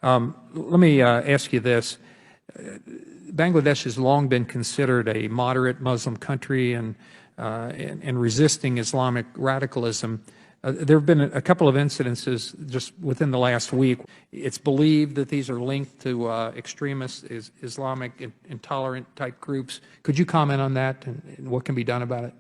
Let me ask you this. Bangladesh has long been considered a moderate Muslim country and resisting Islamic radicalism. There have been a couple of incidences just within the last week. It's believed that these are linked to extremist Islamic intolerant type groups. Could you comment on that and what can be done about it?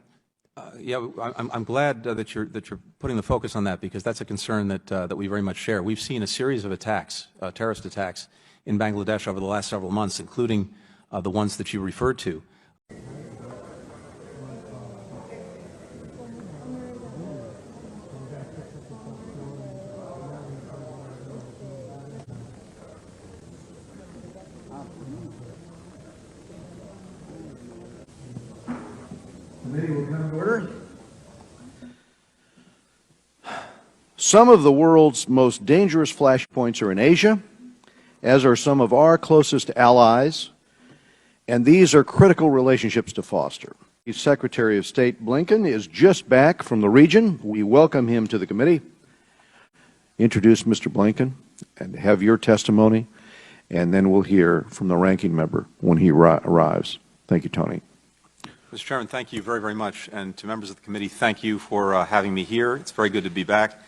Yeah, I'm glad that you're putting the focus on that, because that's a concern that we very much share. We've seen a series of attacks, terrorist attacks, in Bangladesh over the last several months, including the ones that you referred to. Committee will come to order. Some of the world's most dangerous flashpoints are in Asia, as are some of our closest allies, and these are critical relationships to foster. Secretary of State Blinken is just back from the region. We welcome him to the committee. Introduce Mr. Blinken and have your testimony, and then we'll hear from the ranking member when he arrives. Thank you, Tony. Mr. Chairman, thank you very, very much. And to members of the committee, thank you for having me here. It's very good to be back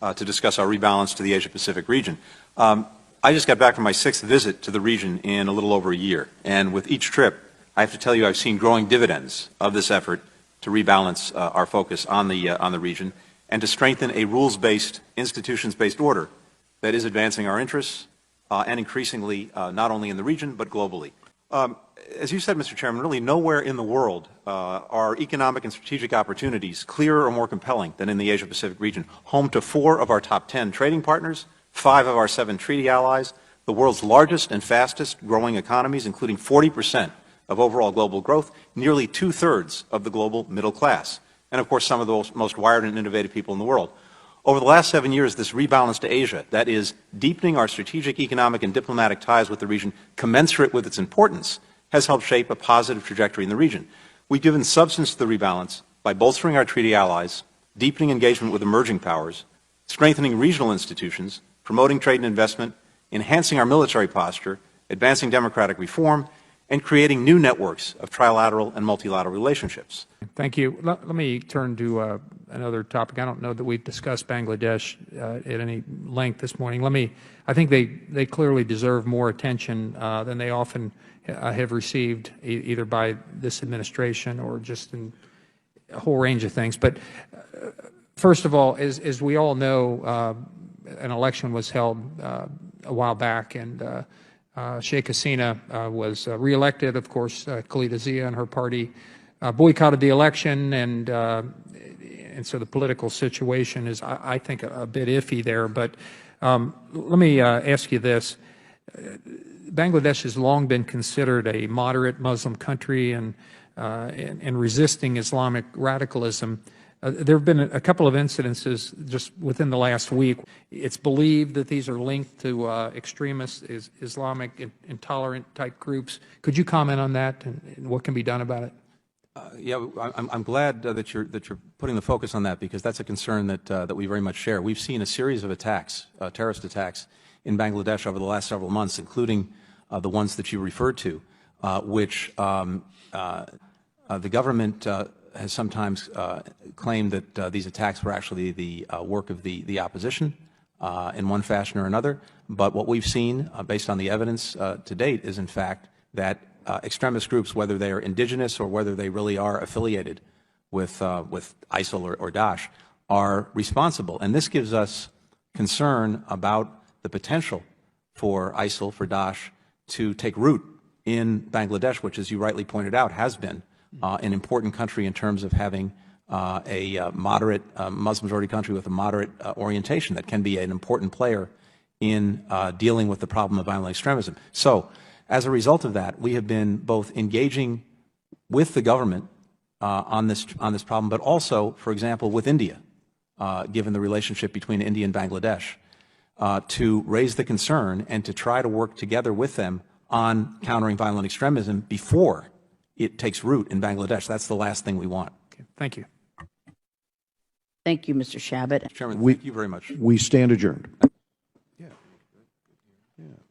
to discuss our rebalance to the Asia-Pacific region. I just got back from my 6th visit to the region in a little over a year. And with each trip, I have to tell you I've seen growing dividends of this effort to rebalance our focus on the region and to strengthen a rules-based, institutions-based order that is advancing our interests and increasingly not only in the region but globally. As you said, Mr. Chairman, really nowhere in the world are economic and strategic opportunities clearer or more compelling than in the Asia-Pacific region, home to 4 of our top 10 trading partners, 5 of our 7 treaty allies, the world's largest and fastest growing economies, including 40% of overall global growth, nearly 2/3 of the global middle class, and of course some of the most wired and innovative people in the world. Over the last 7 years, this rebalance to Asia, that is, deepening our strategic, economic, and diplomatic ties with the region commensurate with its importance, has helped shape a positive trajectory in the region. We've given substance to the rebalance by bolstering our treaty allies, deepening engagement with emerging powers, strengthening regional institutions, promoting trade and investment, enhancing our military posture, advancing democratic reform, and creating new networks of trilateral and multilateral relationships. Thank you. Let me turn to another topic. I don't know that we've discussed Bangladesh at any length this morning. I think they clearly deserve more attention than they often have received, either by this administration or just in a whole range of things. But first of all, as we all know, an election was held a while back, and Sheikh Hasina was reelected. Of course, Khalida Zia and her party boycotted the election, and so the political situation is, I think, a bit iffy there. But let me ask you this. Bangladesh has long been considered a moderate Muslim country and resisting Islamic radicalism. There have been a couple of incidences just within the last week. It's believed that these are linked to extremist Islamic intolerant type groups. Could you comment on that and what can be done about it? Yeah, I'm glad that you're putting the focus on that, because that's a concern that we very much share. We've seen a series of attacks, terrorist attacks, in Bangladesh over the last several months, including the ones that you referred to, which the government has sometimes claimed that these attacks were actually the work of the opposition in one fashion or another. But what we've seen, based on the evidence to date, is in fact that extremist groups, whether they are indigenous or whether they really are affiliated with ISIL or Daesh, are responsible. And this gives us concern about the potential for ISIL, for Daesh, to take root in Bangladesh, which, as you rightly pointed out, has been an important country in terms of having a moderate Muslim-majority country with a moderate orientation that can be an important player in dealing with the problem of violent extremism. So, as a result of that, we have been both engaging with the government on this problem, but also, for example, with India, given the relationship between India and Bangladesh, to raise the concern and to try to work together with them on countering violent extremism before it takes root in Bangladesh. That's the last thing we want. Okay. Thank you. Thank you, Mr. Shabbat. Chairman, thank you very much. We stand adjourned. Yeah.